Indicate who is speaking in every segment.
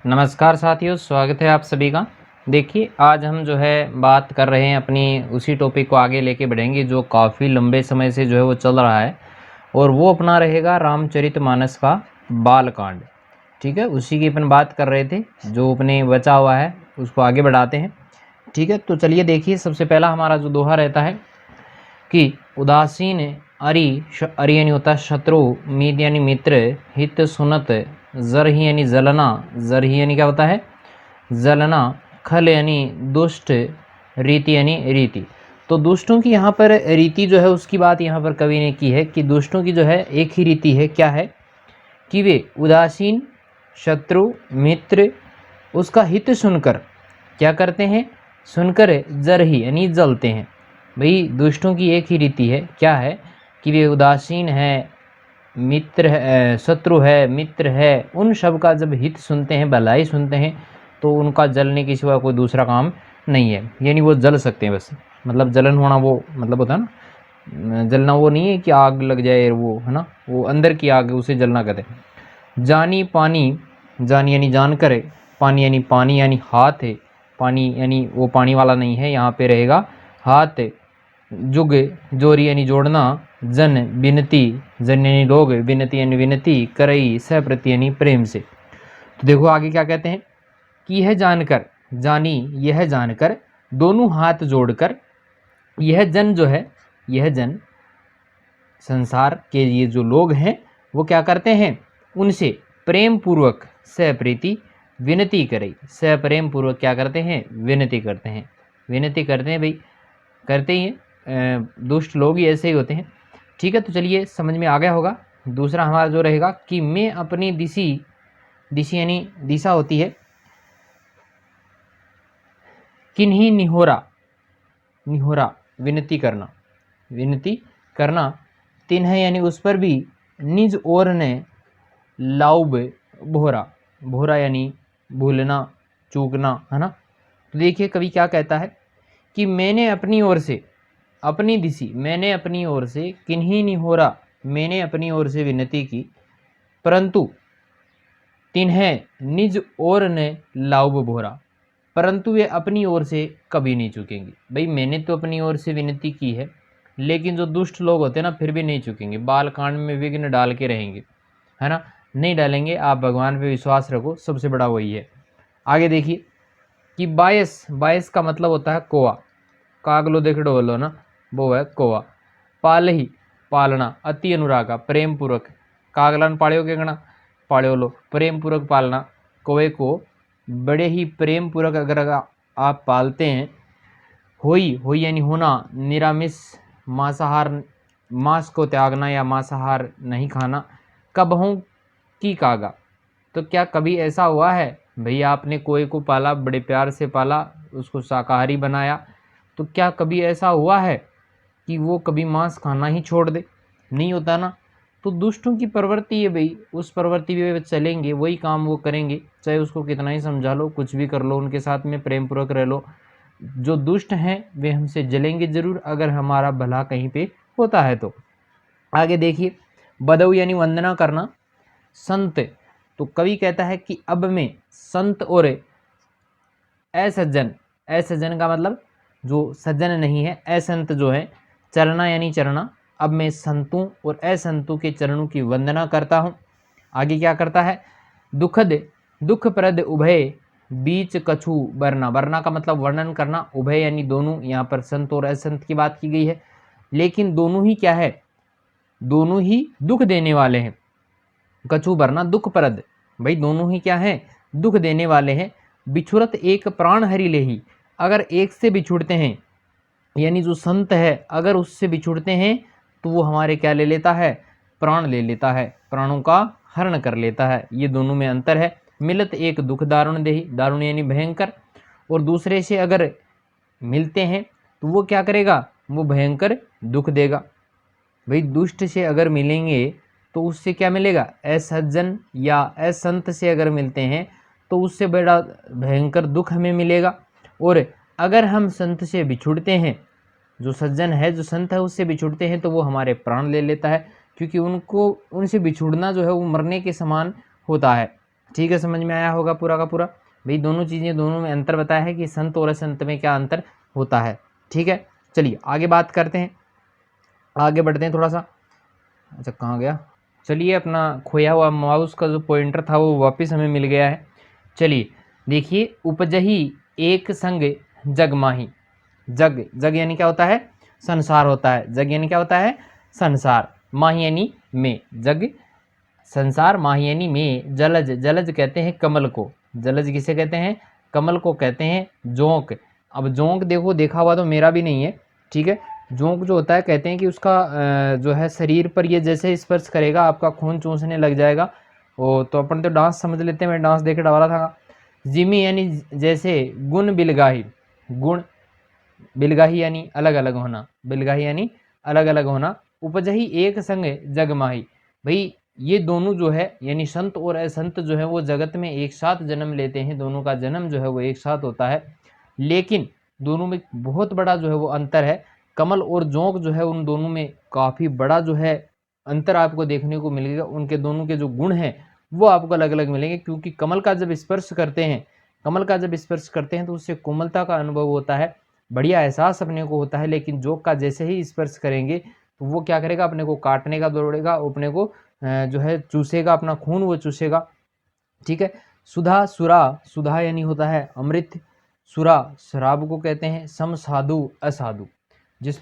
Speaker 1: नमस्कार साथियों, स्वागत है आप सभी का। देखिए, आज हम जो है बात कर रहे हैं अपनी उसी टॉपिक को आगे लेके बढ़ेंगे जो काफ़ी लंबे समय से जो है वो चल रहा है, और वो अपना रहेगा रामचरितमानस का बालकांड। ठीक है, उसी की अपन बात कर रहे थे, जो अपने बचा हुआ है उसको आगे बढ़ाते हैं। ठीक है, तो चलिए देखिए, सबसे पहला हमारा जो दोहा रहता है कि उदासीन अरि यानी होता है शत्रु, मीत यानी मित्र, हित सुनत, जर ही यानी जलना, जर ही यानी क्या होता है जलना, खल यानी दुष्ट, रीति यानी रीति। तो दुष्टों की यहाँ पर रीति जो है उसकी बात यहाँ पर कवि ने की है कि दुष्टों की जो है एक ही रीति है, क्या है कि वे उदासीन, शत्रु, मित्र, उसका हित सुनकर क्या करते हैं, सुनकर जर ही यानी जलते हैं। भाई दुष्टों की एक ही रीति है, क्या है कि वे उदासीन है, मित्र है, शत्रु है, मित्र है, उन सब का जब हित सुनते हैं, भलाई सुनते हैं, तो उनका जलने के सिवा कोई दूसरा काम नहीं है। यानी वो जल सकते हैं बस, मतलब जलन होना वो मतलब होता है ना, जलना वो नहीं है कि आग लग जाए, वो है ना, वो अंदर की आग, उसे जलना कहते हैं। जानी पानी, जानी यानी जानकर, पानी यानी हाथ है, पानी यानी वो पानी वाला नहीं है, यहाँ पे रहेगा हाथ। जुग जोरी यानी जोड़ना, जन विनती, जन यानी लोग, विनती यानी विनती, करई सप्रति यानी प्रेम से। तो देखो आगे क्या कहते हैं कि यह जानकर, जानी यह जानकर, दोनों हाथ जोड़कर, यह जन जो है, यह जन संसार के ये जो लोग हैं वो क्या करते हैं, उनसे प्रेम पूर्वक सप्रीति विनती करे। सप्रेम पूर्वक क्या करते हैं, विनती करते हैं, विनती करते हैं भाई, करते ही हैं। दुष्ट लोग ही ऐसे ही होते हैं। ठीक है, तो चलिए समझ में आ गया होगा। दूसरा हमारा जो रहेगा कि मैं अपनी दिशी, दिशी यानी दिशा होती है, किन्हीं निहोरा, निहोरा विनती करना, विनती करना, तिन्ह यानी उस पर भी, निज ओर ने लाउब भोरा, भोरा यानी भूलना, चूकना, है ना। तो देखिए कवि क्या कहता है कि मैंने अपनी ओर से, अपनी दिशी, मैंने अपनी ओर से, किन्हीं निहोरा, मैंने अपनी ओर से विनती की, परंतु तिन्हें निज ओर ने लाउब भोरा, परंतु वे अपनी ओर से कभी नहीं चुकेंगे। भाई मैंने तो अपनी ओर से विनती की है, लेकिन जो दुष्ट लोग होते हैं ना फिर भी नहीं चुकेंगे, बालकांड में विघ्न डाल के रहेंगे, है ना, नहीं डालेंगे। आप भगवान पे विश्वास रखो, सबसे बड़ा वही है। आगे देखिए कि बायस, बायस का मतलब होता है कोआ, कागलो देखड़ो बोलो ना, वो है कोआ। पालही, पालना, अति अनुरागा, प्रेम पूर्वक, कागलान पाड़ियो के गणा, पाड़ियो लो, प्रेम पूर्वक पालना, कोए को बड़े ही प्रेम पूर्वक अगर आप पालते हैं। होई, होई यानी होना, निरामिष, मांसाहार, मांस को त्यागना या मांसाहार नहीं खाना, कबहों की कागा। तो क्या कभी ऐसा हुआ है भैया आपने कोई को पाला, बड़े प्यार से पाला, उसको शाकाहारी बनाया, तो क्या कभी ऐसा हुआ है कि वो कभी मांस खाना ही छोड़ दे? नहीं होता ना। तो दुष्टों की प्रवृत्ति है भाई, उस प्रवृत्ति पे वे चलेंगे, वही काम वो करेंगे, चाहे उसको कितना ही समझा लो, कुछ भी कर लो, उनके साथ में प्रेम पूर्वक रह लो। जो दुष्ट हैं वे हमसे जलेंगे जरूर, अगर हमारा भला कहीं पे होता है तो। आगे देखिए, बदऊ यानी वंदना करना, संत। तो कवि कहता है कि अब में संत और असज्जन, असज्जन का मतलब जो सज्जन नहीं है, असंत जो है, चरना यानी चरना, अब मैं संतों और असंतों के चरणों की वंदना करता हूँ। आगे क्या करता है, दुखद, दुखप्रद उभय, बीच कछु वरना, वरना का मतलब वर्णन करना, उभय यानी दोनों, यहाँ पर संत और असंत की बात की गई है, लेकिन दोनों ही क्या है, दोनों ही दुख देने वाले हैं। कछु वरना दुखप्रद, भाई दोनों ही क्या है, दुख देने वाले हैं। बिछुरत एक प्राण हरि लेही, अगर एक से बिछुड़ते हैं, यानी जो संत है अगर उससे बिछुड़ते हैं तो वो हमारे क्या ले लेता है, प्राण ले लेता है, प्राणों का हरण कर लेता है। ये दोनों में अंतर है। मिलत एक दुख दारुण देही, दारुण यानी भयंकर, और दूसरे से अगर मिलते हैं तो वो क्या करेगा, वो भयंकर दुख देगा। भाई दुष्ट से अगर मिलेंगे तो उससे क्या मिलेगा, असज्जन या असंत से अगर मिलते हैं तो उससे बड़ा भयंकर दुख हमें मिलेगा। और अगर हम संत से बिछुड़ते हैं, जो सज्जन है, जो संत है, उससे बिछुड़ते हैं तो वो हमारे प्राण ले लेता है, क्योंकि उनको, उनसे बिछुड़ना जो है वो मरने के समान होता है। ठीक है, समझ में आया होगा पूरा का पूरा। भाई दोनों चीज़ें, दोनों में अंतर बताया है कि संत और असंत में क्या अंतर होता है। ठीक है, चलिए आगे बात करते हैं, आगे बढ़ते हैं थोड़ा सा। अच्छा कहाँ गया, चलिए अपना खोया हुआ माउस का जो पॉइंटर था वो वापस हमें मिल गया है। चलिए देखिए, उपजही एक संग जग माही। जग, जग यानी क्या होता है, संसार होता है। जग यानी क्या होता है, संसार। माही यानी में, जग संसार, माही यानी में। जलज, जलज कहते हैं कमल को। जलज किसे कहते हैं, कमल को कहते हैं। जोंक, अब जोंक देखो, देखा हुआ तो मेरा भी नहीं है। ठीक है, जोंक जो होता है कहते हैं कि उसका जो है शरीर पर ये जैसे स्पर्श करेगा आपका खून चूसने लग जाएगा। वो तो अपन तो डांस समझ लेते हैं, मैं डांस देखे डाला था। जिमी यानी जैसे, गुण बिलगाही, गुण बिलगाही यानी अलग अलग होना, बिलगाही यानी अलग अलग होना। उपजही एक संग जग माही, भाई ये दोनों जो है यानी संत और असंत जो है वो जगत में एक साथ जन्म लेते हैं, दोनों का जन्म जो है वो एक साथ होता है, लेकिन दोनों में बहुत बड़ा जो है वो अंतर है। कमल और जोंक जो है उन दोनों में काफ़ी बड़ा जो है अंतर आपको देखने को मिलेगा। उनके दोनों के जो गुण हैं वो आपको अलग अलग मिलेंगे, क्योंकि कमल का जब स्पर्श करते हैं, कमल का जब स्पर्श करते हैं तो उससे कोमलता का अनुभव होता है, बढ़िया एहसास अपने को होता है। लेकिन जोंक का जैसे ही स्पर्श करेंगे तो वो क्या करेगा, अपने को काटने का दौड़ेगा, अपने को जो है चूसेगा, अपना खून वो चूसेगा। ठीक है, सुधा, सुरा, सुधा यानी होता है अमृत, सुरा शराब को कहते हैं। सम साधु असाधु, जिस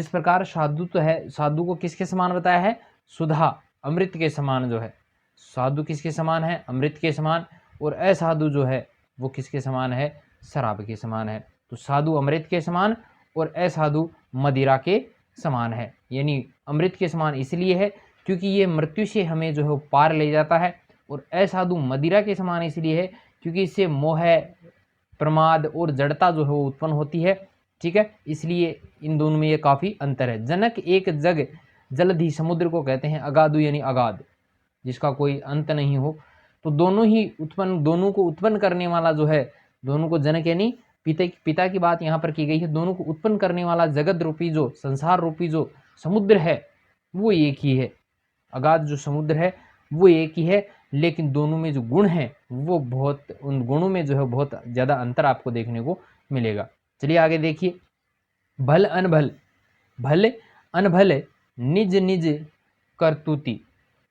Speaker 1: प्रकार साधु तो है, साधु को किसके समान बताया है, सुधा अमृत के समान जो है, साधु किसके समान है, अमृत के समान। और असाधु जो है वो किसके समान है, शराब के समान है। तो साधु अमृत के समान और असाधु मदिरा के समान है। यानी अमृत के समान इसलिए है क्योंकि ये मृत्यु से हमें जो है पार ले जाता है, और असाधु मदिरा के समान इसलिए है क्योंकि इससे मोह, प्रमाद और जड़ता जो है वो उत्पन्न होती है। ठीक है, इसलिए इन दोनों में ये काफ़ी अंतर है। जनक एक जग जलधि, समुद्र को कहते हैं। अगाधु यानी अगाध, जिसका कोई अंत नहीं हो। तो दोनों ही उत्पन्न, दोनों को उत्पन्न करने वाला जो है, दोनों को जनक यानी पिता की बात यहाँ पर की गई है। दोनों को उत्पन्न करने वाला जगत रूपी जो संसार रूपी जो समुद्र है वो एक ही है। अगाध जो समुद्र है वो एक ही है, लेकिन दोनों में जो गुण हैं वो बहुत, उन गुणों में जो है बहुत ज़्यादा अंतर आपको देखने को मिलेगा। चलिए आगे देखिए, भल अनभल, भल अनभल निज निज करतुति।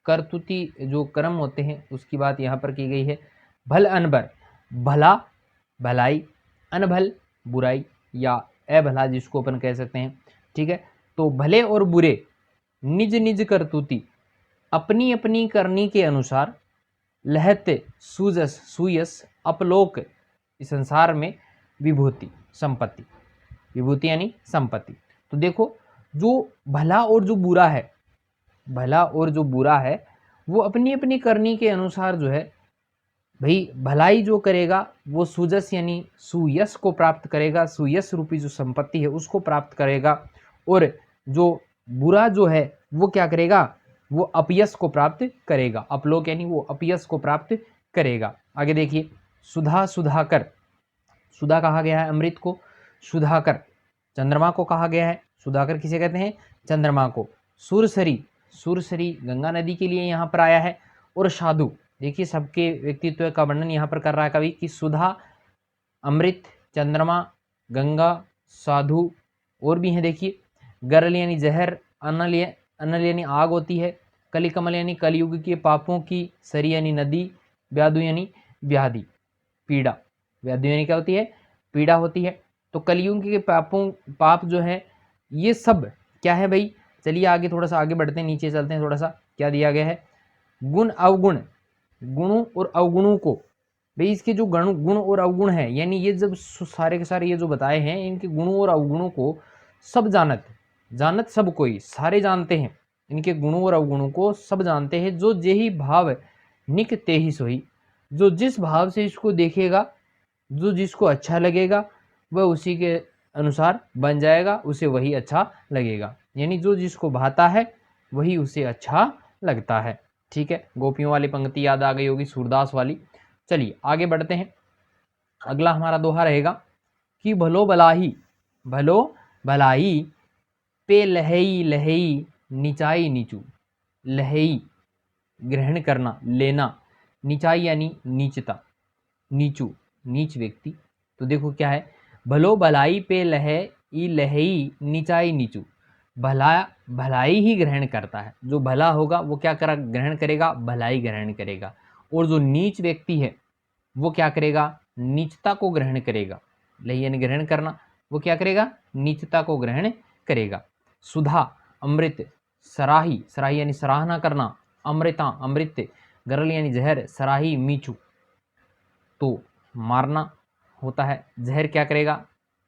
Speaker 1: करतुति जो कर्म होते हैं उसकी बात यहाँ पर की गई है। भल अनबर, भला भलाई, अनभल बुराई या अभला जिसको अपन कह सकते हैं। ठीक है, तो भले और बुरे निज निज करतुति, अपनी अपनी करनी के अनुसार, लहत सूजस सुयस अपलोक, इस संसार में विभूति संपत्ति, विभूति यानी संपत्ति। तो देखो, जो भला और जो बुरा है, भला और जो बुरा है वो अपनी अपनी करनी के अनुसार जो है, भाई भलाई जो करेगा वो सुजस यानी सुयश को प्राप्त करेगा, सुयश रूपी जो संपत्ति है उसको प्राप्त करेगा। और जो बुरा जो है वो क्या करेगा, वो अपयश को प्राप्त करेगा। अपलोक यानी वो अपयश को प्राप्त करेगा। आगे देखिए, सुधा सुधाकर, सुधा कहा गया है अमृत को, सुधाकर चंद्रमा को कहा गया है। सुधाकर किसे कहते हैं, चंद्रमा को। सुरसरी, सुरसरी गंगा नदी के लिए यहाँ पर आया है। और साधु, देखिए सबके व्यक्तित्व का वर्णन यहाँ पर कर रहा है कवि कि सुधा, अमृत, चंद्रमा, गंगा, साधु, और भी हैं देखिए। गरल यानी जहर, अनल, अनल यानी आग होती है। कलिकमल यानी कलयुग के पापों की, सरी यानी नदी, व्याधु यानी व्याधि, पीड़ा। व्याधि यानी क्या होती है, पीड़ा होती है। तो कलयुग के पाप जो है ये सब क्या है भाई। चलिए आगे थोड़ा सा आगे बढ़ते हैं, नीचे चलते हैं थोड़ा सा, क्या दिया गया है, गुण अवगुण, गुणों और अवगुणों को, भाई इसके जो गुण और अवगुण हैं, यानी ये जब सारे के सारे ये जो बताए हैं इनके गुणों और अवगुणों को सब जानत, जानत सब कोई, सारे जानते हैं इनके गुणों और अवगुणों को, सब जानते हैं। जो जेहि भाव निक तेहि सोई, जो जिस भाव से इसको देखेगा, जो जिसको अच्छा लगेगा वह उसी के अनुसार बन जाएगा, उसे वही अच्छा लगेगा। यानी जो जिसको भाता है वही उसे अच्छा लगता है। ठीक है, गोपियों वाली पंक्ति याद आ गई होगी, सूरदास वाली। चलिए आगे बढ़ते हैं, अगला हमारा दोहा रहेगा कि भलो भलाई, भलो भलाई पे लहई लहई नीचाई नीचू। लहई ग्रहण करना, लेना, निचाई यानी नीचता, नीचू, नीच व्यक्ति। तो देखो क्या है, भलो भलाई पे लहे ई लहई निचाई नीचू। भला भलाई ही ग्रहण करता है, जो भला होगा वो क्या करा ग्रहण करेगा, भलाई ग्रहण करेगा। और जो नीच व्यक्ति है वो क्या करेगा, नीचता को ग्रहण करेगा। लही यानी ग्रहण करना, वो क्या करेगा, नीचता को ग्रहण करेगा। सुधा अमृत, सराही, सराही यानी सराहना करना, अमृता अमृत, गरल यानी जहर, सराही मीचू। तो मारना होता है, जहर क्या करेगा,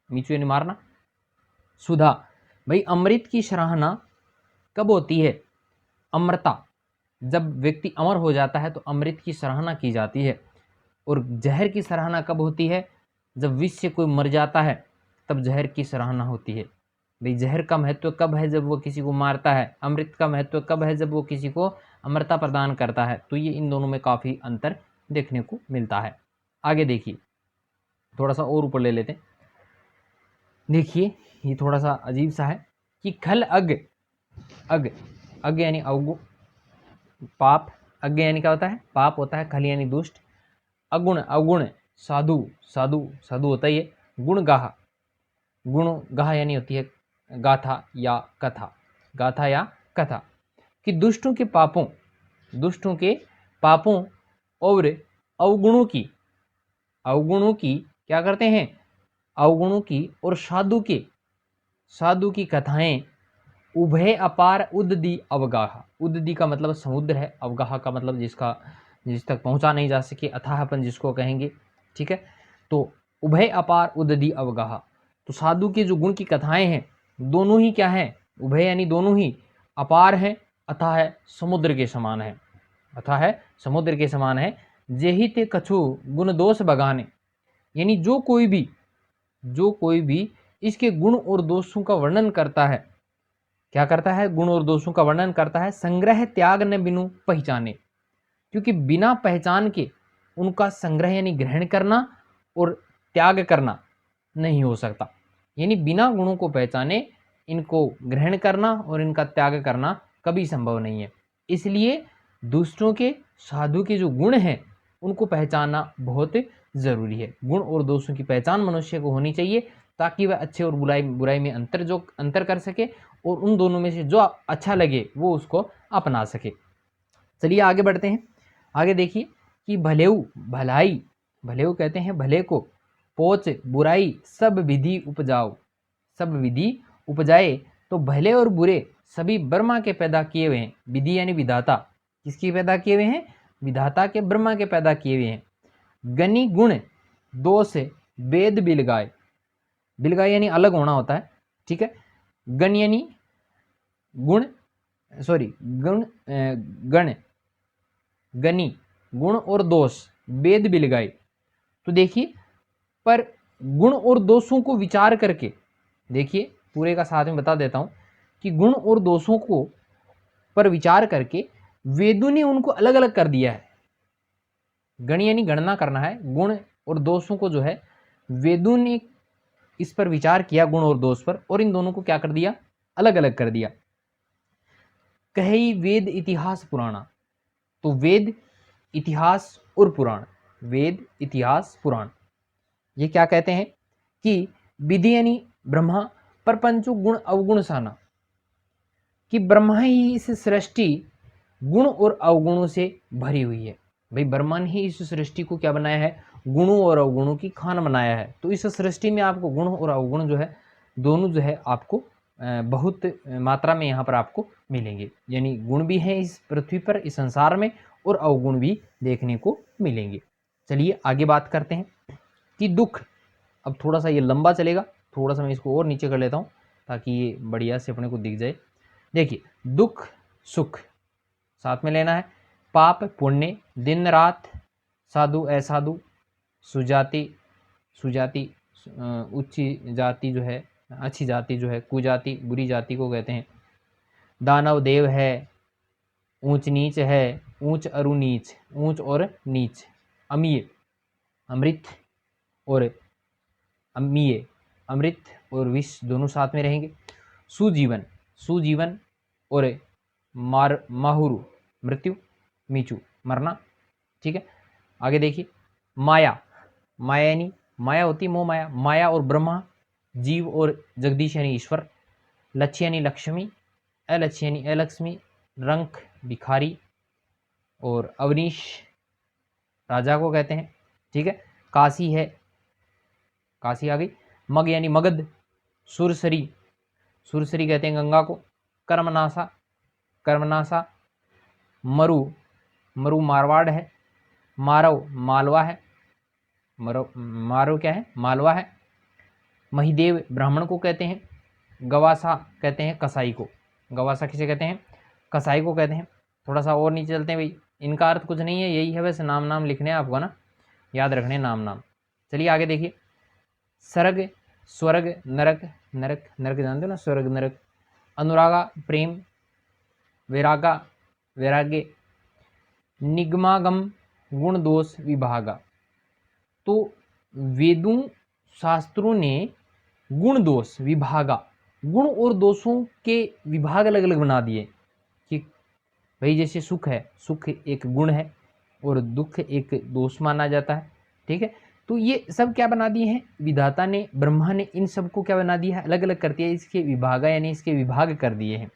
Speaker 1: मीचू यानी मारना। सुधा, भाई अमृत की सराहना कब होती है, अमृता, जब व्यक्ति अमर हो जाता है तो अमृत की सराहना की जाती है। और जहर की सराहना कब होती है, जब विष से कोई मर जाता है तब जहर की सराहना होती है। भाई जहर का महत्व कब है, जब वो किसी को मारता है। अमृत का महत्व कब है, जब वो किसी को अमरता प्रदान करता है। तो ये इन दोनों में काफ़ी अंतर देखने को मिलता है। आगे देखिए, थोड़ा सा और ऊपर ले लेते हैं। देखिए ये थोड़ा सा अजीब सा है कि खल अग, अग, अग यानी अवगुण, पाप, अज्ञ यानी क्या होता है, पाप होता है। खल यानी दुष्ट, अगुण, अवगुण, साधु, साधु, साधु होता ही है। गुण गाह, गुण गाह यानी होती है गाथा या कथा, गाथा या कथा। कि दुष्टों के पापों, दुष्टों के पापों और अवगुणों की, अवगुणों की क्या करते हैं, अवगुणों की और साधु के, साधु की कथाएं उभय अपार उद्दी अवगाह। उद्दी का मतलब समुद्र है, अवगाह का मतलब जिसका, जिस तक पहुंचा नहीं जा सके, अथाहपन जिसको कहेंगे। ठीक है, तो उभय अपार उद्दी अवगाह। तो साधु के जो गुण की कथाएं हैं दोनों ही क्या है, उभय यानी दोनों ही, अपार है, अथाह है, समुद्र के समान है, अथाह है, समुद्र के समान है। जेहि ते कछु गुण दोष बगाने, यानी जो कोई भी, जो कोई भी इसके गुण और दोषों का वर्णन करता है, क्या करता है, गुण और दोषों का वर्णन करता है। संग्रह त्याग न बिनु पहचाने, क्योंकि बिना पहचान के उनका संग्रह यानी ग्रहण करना और त्याग करना नहीं हो सकता। यानी बिना गुणों को पहचाने इनको ग्रहण करना और इनका त्याग करना कभी संभव नहीं है। इसलिए दूसरों के, साधु के जो गुण हैं उनको पहचानना बहुत जरूरी है। गुण और दोषों की पहचान मनुष्य को होनी चाहिए, ताकि वह अच्छे और बुराई में अंतर कर सके और उन दोनों में से जो अच्छा लगे वो उसको अपना सके। चलिए आगे बढ़ते हैं। आगे देखिए कि भलेऊ, भलाई, भलेऊ कहते हैं भले को, पोच बुराई सब विधि उपजाओ, सब विधि उपजाए। तो भले और बुरे सभी ब्रह्मा के पैदा किए हुए हैं। विधि यानी विधाता, किसकी पैदा किए हुए हैं, विधाता के, ब्रह्मा के पैदा किए हुए हैं। गनि गुण दोष वेद बिलगाए, बिलगाए यानी अलग होना होता है। ठीक है, गण यानी गुण, सॉरी गुण, गण, गनि, गुण और दोष, वेद बिलगाए। तो देखिए, पर गुण और दोषों को विचार करके, देखिए पूरे का साथ में बता देता हूं कि गुण और दोषों को पर विचार करके वेदों ने उनको अलग अलग कर दिया है। गण यानी गणना करना है, गुण और दोषों को जो है वेदों ने इस पर विचार किया, गुण और दोष पर, और इन दोनों को क्या कर दिया, अलग अलग कर दिया। कहे वेद इतिहास पुराना, तो वेद, इतिहास और पुराण, वेद, इतिहास, पुराण, ये क्या कहते हैं कि विधि यानी ब्रह्मा, प्रपंचो गुण अवगुण साना, कि ब्रह्मा ही इस सृष्टि गुण और अवगुणों से भरी हुई है। भाई ब्रह्मा ने ही इस सृष्टि को क्या बनाया है, गुणों और अवगुणों की खान बनाया है। तो इस सृष्टि में आपको गुण और अवगुण जो है दोनों जो है आपको बहुत मात्रा में यहाँ पर आपको मिलेंगे। यानी गुण भी हैं इस पृथ्वी पर, इस संसार में, और अवगुण भी देखने को मिलेंगे। चलिए आगे बात करते हैं कि दुख, अब थोड़ा सा ये लंबा चलेगा, थोड़ा सा मैं इसको और नीचे कर लेता हूँ ताकि ये बढ़िया से अपने को दिख जाए। देखिए, दुख सुख साथ में लेना है, पाप पुण्य, दिन रात, साधु असाधु, सुजाति सुजाति, उच्च जाति जो है, अच्छी जाति जो है, कुजाति बुरी जाति को कहते हैं, दानव देव है, ऊंच नीच है, ऊंच अरु नीच, ऊंच और नीच, अमीय, अमृत और अमीय, अमृत और विष दोनों साथ में रहेंगे। सुजीवन, सुजीवन और माहुरु, मृत्यु, मीचू, मरना। ठीक है, आगे देखिए माया, माया यानी माया होती मोह माया, माया और ब्रह्मा, जीव और जगदीश यानी ईश्वर, लक्ष्य यानी लक्ष्मी, अलक्ष्य यानी अलक्ष्मी, रंक भिखारी और अवनीश राजा को कहते हैं। ठीक है, काशी है, काशी आ गई, मग यानी मगध, सुरसरी, सुरसरी कहते हैं गंगा को, कर्मनासा, कर्मनासा, मरु, मरु मारवाड़ है, मारव मालवा है, मारव क्या है, मालवा है, महिदेव ब्राह्मण को कहते हैं, गवासा कहते हैं कसाई को, गवासा किसे कहते हैं, कसाई को कहते हैं। थोड़ा सा और नीचे चलते हैं भाई, इनका अर्थ कुछ नहीं है, यही है, वैसे नाम नाम लिखने हैं आपको ना, याद रखने नाम नाम। चलिए आगे देखिए, सर्ग, स्वर्ग, नरक, नरक नरक जानते हो ना, स्वर्ग नरक, अनुरागा प्रेम, वैरागा वैराग्य, निगमागम गुण दोष विभागा। तो वेदों शास्त्रों ने गुण दोष विभागा, गुण और दोषों के विभाग अलग अलग बना दिए कि भाई जैसे सुख है, सुख एक गुण है और दुख एक दोष माना जाता है। ठीक है, तो ये सब क्या बना दिए हैं विधाता ने, ब्रह्मा ने, इन सब को क्या बना दिया है, अलग अलग कर दिया, इसके विभागा यानी इसके विभाग कर दिए हैं।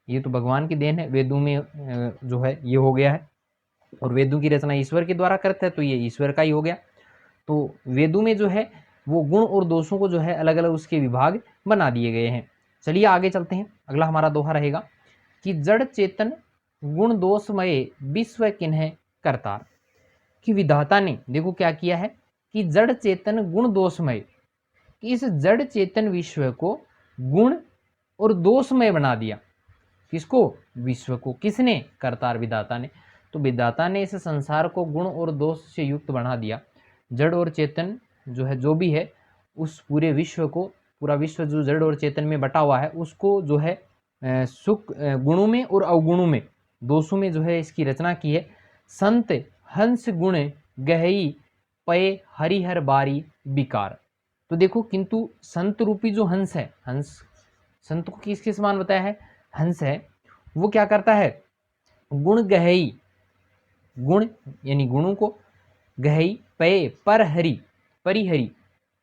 Speaker 1: ये तो भगवान की देन है, वेदों में जो है ये हो गया है, और वेदों की रचना ईश्वर के द्वारा करता है, तो ये ईश्वर का ही हो गया। तो वेदों में जो है वो गुण और दोषों को जो है अलग अलग उसके विभाग बना दिए गए हैं। चलिए आगे चलते हैं, अगला हमारा दोहा रहेगा कि जड़ चेतन गुण दोषमय विश्व किन्ह करतार। कि विधाता ने देखो क्या किया है कि जड़ चेतन गुण दोषमय, कि इस जड़ चेतन विश्व को गुण और दोषमय बना दिया। किसको, विश्व को, किसने, करतार विधाता ने। तो विधाता ने इस संसार को गुण और दोष से युक्त बना दिया, जड़ और चेतन जो है, जो भी है उस पूरे विश्व को, पूरा विश्व जो जड़ और चेतन में बटा हुआ है उसको जो है सुख गुणों में और अवगुणों में, दोषों में जो है इसकी रचना की है। संत हंस गुण गहई पय हरिहर बारी विकार। तो देखो किंतु संत रूपी जो हंस है, हंस संत को किसके समान बताया है, हंस है, वो क्या करता है, गुण गहई, गुण यानी गुणों को, गहई पय पर हरि, परिहरि,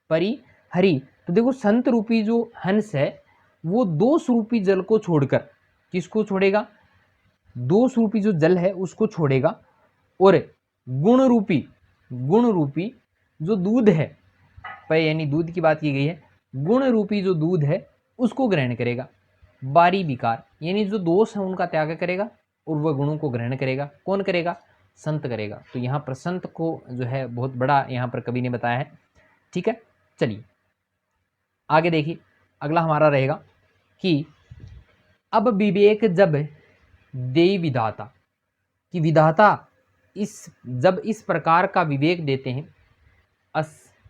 Speaker 1: परिहरि। तो देखो संत रूपी जो हंस है वो दोष रूपी जल को छोड़कर, किसको छोड़ेगा, दोष रूपी जो जल है उसको छोड़ेगा, और गुण रूपी जो दूध है, पय यानी दूध की बात की गई है, गुण रूपी जो दूध है उसको ग्रहण करेगा। बारी विकार यानी जो दोष है उनका त्याग करेगा और वह गुणों को ग्रहण करेगा। कौन करेगा, संत करेगा। तो यहाँ पर संत को जो है बहुत बड़ा यहाँ पर कवि ने बताया है। ठीक है, चलिए आगे देखिए, अगला हमारा रहेगा कि अब विवेक जब दे विधाता, कि विधाता जब इस प्रकार का विवेक देते हैं,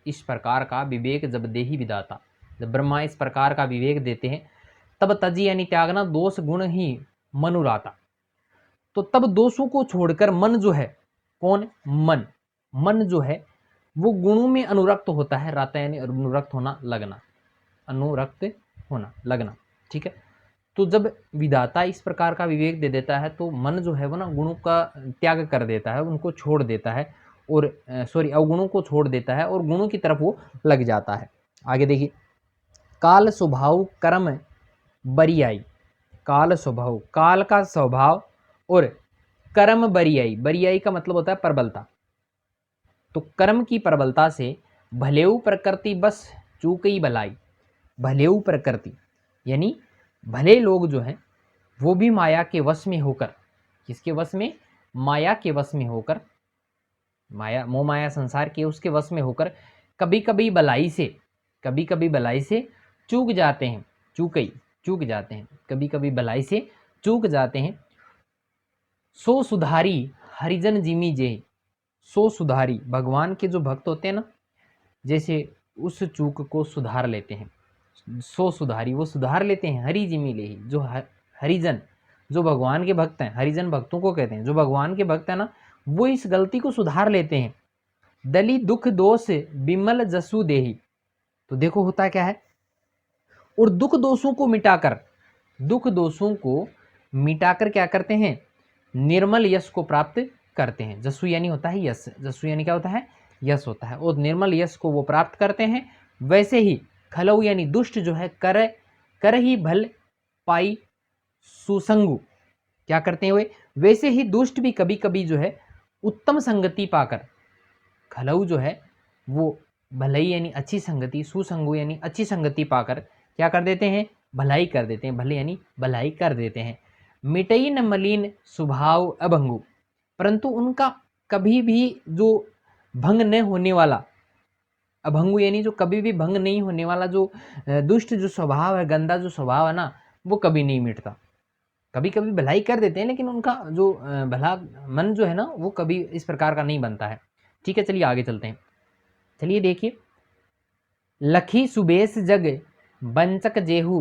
Speaker 1: इस प्रकार का विवेक जब दे ही विधाता, जब ब्रह्मा इस प्रकार का विवेक देते हैं, तब तजी यानी त्यागना दोष गुण ही मनुराता। तो तब दोषों को छोड़कर मन जो है, कौन, मन जो है वो गुणों में अनुरक्त होता है। राता यानी अनुरक्त होना, लगना, अनुरक्त होना, लगना। ठीक है, तो जब विधाता इस प्रकार का विवेक दे देता है तो मन जो है वो ना गुणों का त्याग कर देता है, उनको छोड़ देता है, और अवगुणों को छोड़ देता है और गुणों की तरफ वो लग जाता है। आगे देखिए, काल स्वभाव कर्म बरियाई, काल स्वभाव, काल का स्वभाव, और कर्म बरियाई, बरियाई का मतलब होता है प्रबलता। तो कर्म की प्रबलता से भलेऊ प्रकृति बस चूकई भलाई, भलेऊ प्रकृति यानी भले लोग जो हैं वो भी माया के वश में होकर, किसके वश में, माया के वश में होकर, माया मोह माया संसार के उसके वश में होकर कभी कभी भलाई से चूक जाते हैं, चूक जाते हैं, कभी कभी भलाई से चूक जाते हैं। सो सुधारी हरिजन जिमी जे, सो सुधारी, भगवान के जो भक्त होते हैं ना, जैसे उस चूक को सुधार लेते हैं, सो सुधारी, वो सुधार लेते हैं। हरि जिमी ले, जो हरिजन, जो भगवान के भक्त हैं, हरिजन भक्तों को कहते हैं, जो भगवान के भक्त हैं ना, वो इस गलती को सुधार लेते हैं। दली दुख दोष बिमल जसु देही। तो देखो होता क्या है, और दुख दोषों को मिटाकर क्या करते हैं, निर्मल यश को प्राप्त करते हैं। जसु यानी होता है यश, जसु यानी क्या होता है, यश होता है, और निर्मल यश को वो प्राप्त करते हैं। वैसे ही खलऊ यानी दुष्ट जो है, कर ही भल पाई सुसंगु, क्या करते हैं वे, वैसे ही दुष्ट भी कभी कभी जो है उत्तम संगति पाकर, खलऊ जो है वो भलाई यानी अच्छी संगति, सुसंगु यानी अच्छी संगति पाकर क्या कर देते हैं, भलाई कर देते हैं, भले यानी भलाई कर देते हैं। मिटई न मलिन स्वभाव अभंगु, परंतु उनका कभी भी जो भंग न होने वाला, अभंगु यानी जो कभी भी भंग नहीं होने वाला जो दुष्ट जो स्वभाव है, गंदा जो स्वभाव है ना, वो कभी नहीं मिटता। कभी कभी भलाई कर देते हैं, लेकिन उनका जो भला मन जो है ना, वो कभी इस प्रकार का नहीं बनता है। ठीक है, चलिए आगे चलते हैं। चलिए देखिए, लखी सुबेश जग बंचक जेहू,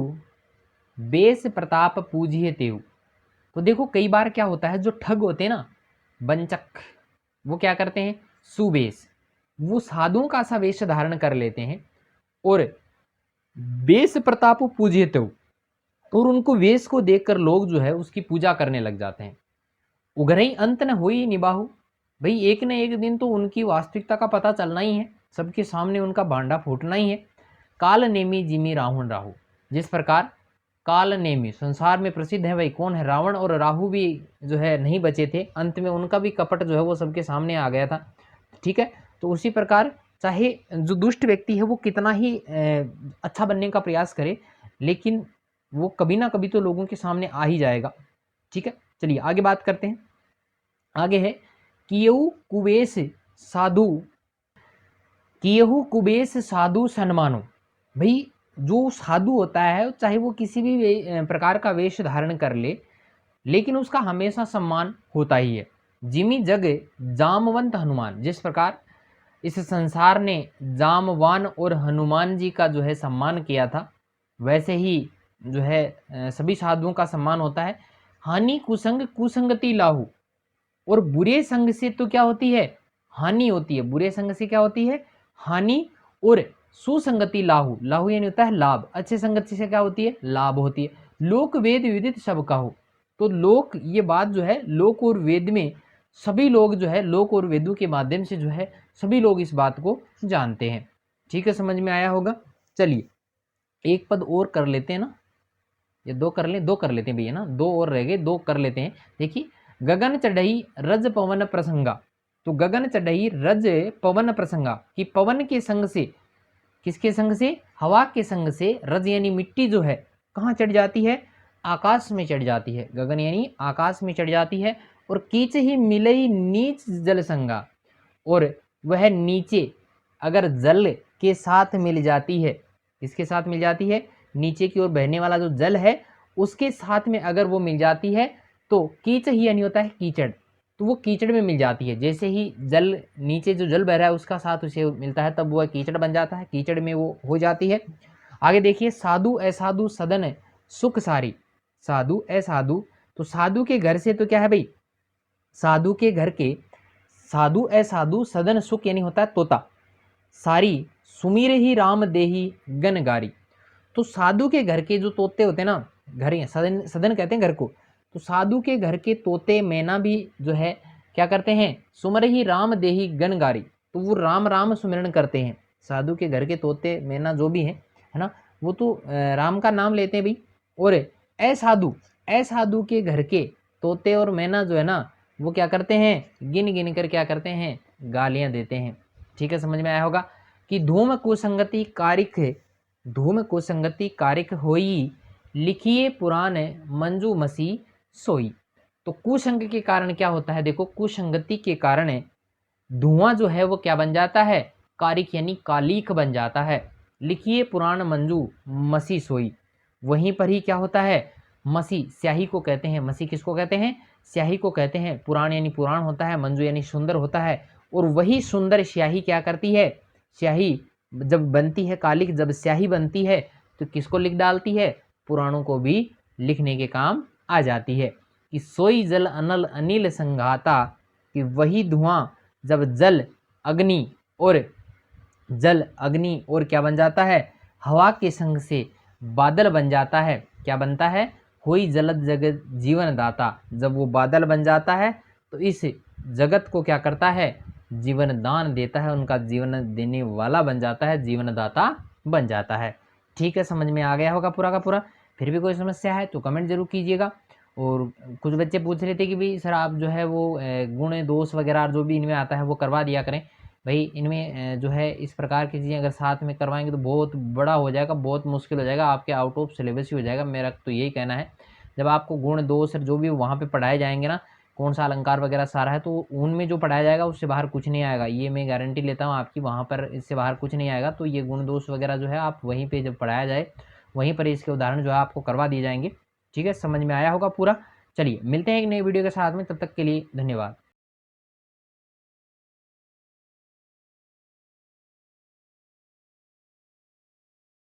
Speaker 1: बेस प्रताप पूजिए तेहू। तो देखो कई बार क्या होता है, जो ठग होते हैं ना, बंचक, वो क्या करते हैं, सुबेश, वो साधुओं का सा वेश धारण कर लेते हैं, और बेस प्रताप पूजिए तेहू, और उनको वेश को देखकर लोग जो है उसकी पूजा करने लग जाते हैं। उघरई अंत न होई निबाहु, भाई एक न एक दिन तो उनकी वास्तविकता का पता चलना ही है, सबके सामने उनका भांडा फूटना ही है। काल नेमी जिमी रावण राहु, जिस प्रकार काल नेमी संसार में प्रसिद्ध है, भाई कौन है, रावण और राहु भी जो है नहीं बचे थे, अंत में उनका भी कपट जो है वो सबके सामने आ गया था। ठीक है, तो उसी प्रकार चाहे जो दुष्ट व्यक्ति है वो कितना ही अच्छा बनने का प्रयास करे, लेकिन वो कभी ना कभी तो लोगों के सामने आ ही जाएगा। ठीक है, चलिए आगे बात करते हैं। आगे है कियऊ कुबेश साधु, कियहु कुबेश साधु सन्मानो, भाई जो साधु होता है चाहे वो किसी भी प्रकार का वेश धारण कर ले, लेकिन उसका हमेशा सम्मान होता ही है। जिमी जग जामवंत हनुमान, जिस प्रकार इस संसार ने जामवान और हनुमान जी का जो है सम्मान किया था, वैसे ही जो है सभी साधुओं का सम्मान होता है। हानि कुसंग कुसंगति लाहू, और बुरे संग से तो क्या होती है, हानि होती है, बुरे संग से क्या होती है, हानि, और सुसंगति लाहू, लाहू यानी होता है लाभ, अच्छे संगति से क्या होती है, लाभ होती है। लोक वेद विदित सब का हो, तो लोक, ये बात जो है लोक और वेद में सभी लोग जो है, लोक और वेदों के माध्यम से जो है सभी लोग इस बात को जानते हैं। ठीक है, समझ में आया होगा। चलिए एक पद और कर लेते हैं ना, ये दो कर लेते हैं भैया ना, दो और रह गए, दो कर लेते हैं। देखिए, गगन चढ़ई रज पवन प्रसंगा, तो गगन चढ़ई रज पवन प्रसंगा, कि पवन के संग से, किसके संग से, हवा के संग से, रज यानी मिट्टी जो है कहाँ चढ़ जाती है, आकाश में चढ़ जाती है, गगन यानी आकाश में चढ़ जाती है। और कीच ही मिलई नीच जल संगा, और वह नीचे अगर जल के साथ मिल जाती है, किसके साथ मिल जाती है, नीचे की ओर बहने वाला जो जल है उसके साथ में अगर वो मिल जाती है, तो कीच ही यानी होता है कीचड़, तो वो कीचड़ में मिल जाती है। जैसे ही जल, नीचे जो जल बह रहा है उसका साथ उसे मिलता है, तब वह कीचड़ बन जाता है, कीचड़ में वो हो जाती है। आगे देखिए, साधु असाधु सदन सुख सारी, साधु असाधु, तो साधु के घर से तो क्या है भाई, साधु के घर के, साधु असाधु सदन सुख यानी होता है तोता, सारी सुमीर ही राम देही गनगारी, तो साधु के घर के जो तोते होते हैं ना, घर ही सदन, सदन कहते हैं घर को, तो साधु के घर के तोते मैना भी जो है क्या करते हैं, सुमर ही राम देही गनगारी, तो वो राम राम सुमिरन करते हैं। साधु के घर के तोते मैना जो भी हैं, है ना, वो तो राम का नाम लेते हैं भाई। और असाधु, असाधु के घर के तोते और मैना जो है ना, वो क्या करते हैं, गिन गिन कर क्या करते हैं, गालियां देते हैं। ठीक है, समझ में आया होगा। कि धूम कुसंगति कारिक, धूम कुसंगति कारिक होई, लिखिए पुराण मंजू मसी सोई, तो कुसंग के कारण क्या होता है, देखो कुसंगति के कारण धुआं जो है वो क्या बन जाता है, कारिक यानी कालीख बन जाता है। लिखिए पुराण मंजू मसी सोई, वहीं पर ही क्या होता है, मसी, स्याही को कहते हैं, मसी किसको कहते हैं, स्याही को कहते हैं। पुराण यानी पुराण होता है, मंजू यानी सुंदर होता है, और वही सुंदर स्याही क्या करती है, स्याही जब बनती है, कालिक जब स्याही बनती है तो किसको लिख डालती है, पुराणों को भी लिखने के काम आ जाती है। कि सोई जल अनल अनिल संघाता, कि वही धुआं जब जल अग्नि और जल अग्नि और क्या बन जाता है, हवा के संग से बादल बन जाता है, क्या बनता है, होई जलद जगत जीवन दाता, जब वो बादल बन जाता है तो इस जगत को क्या करता है, जीवन दान देता है, उनका जीवन देने वाला बन जाता है, जीवनदाता बन जाता है। ठीक है, समझ में आ गया होगा पूरा का पूरा। फिर भी कोई समस्या है तो कमेंट जरूर कीजिएगा। और कुछ बच्चे पूछ रहे थे कि भाई सर आप जो है वो गुण दोष वगैरह जो भी इनमें आता है वो करवा दिया करें। भाई इनमें जो है इस प्रकार की चीज़ें अगर साथ में करवाएंगे तो बहुत बड़ा हो जाएगा, बहुत मुश्किल हो जाएगा, आपके आउट ऑफ सिलेबस ही हो जाएगा। मेरा तो यही कहना है, जब आपको गुण दोष जो भी वहाँ पे पढ़ाए जाएंगे ना, कौन सा अलंकार वगैरह सारा है, तो उनमें जो पढ़ाया जाएगा उससे बाहर कुछ नहीं आएगा, ये मैं गारंटी लेता हूँ आपकी। वहाँ पर इससे बाहर कुछ नहीं आएगा। तो ये गुण दोष वगैरह जो है आप वहीं पे जब पढ़ाया जाए वहीं पर इसके उदाहरण जो है आपको करवा दिए जाएंगे। ठीक है, समझ में आया होगा पूरा। चलिए मिलते हैं एक नई वीडियो के साथ में, तब तक के लिए धन्यवाद।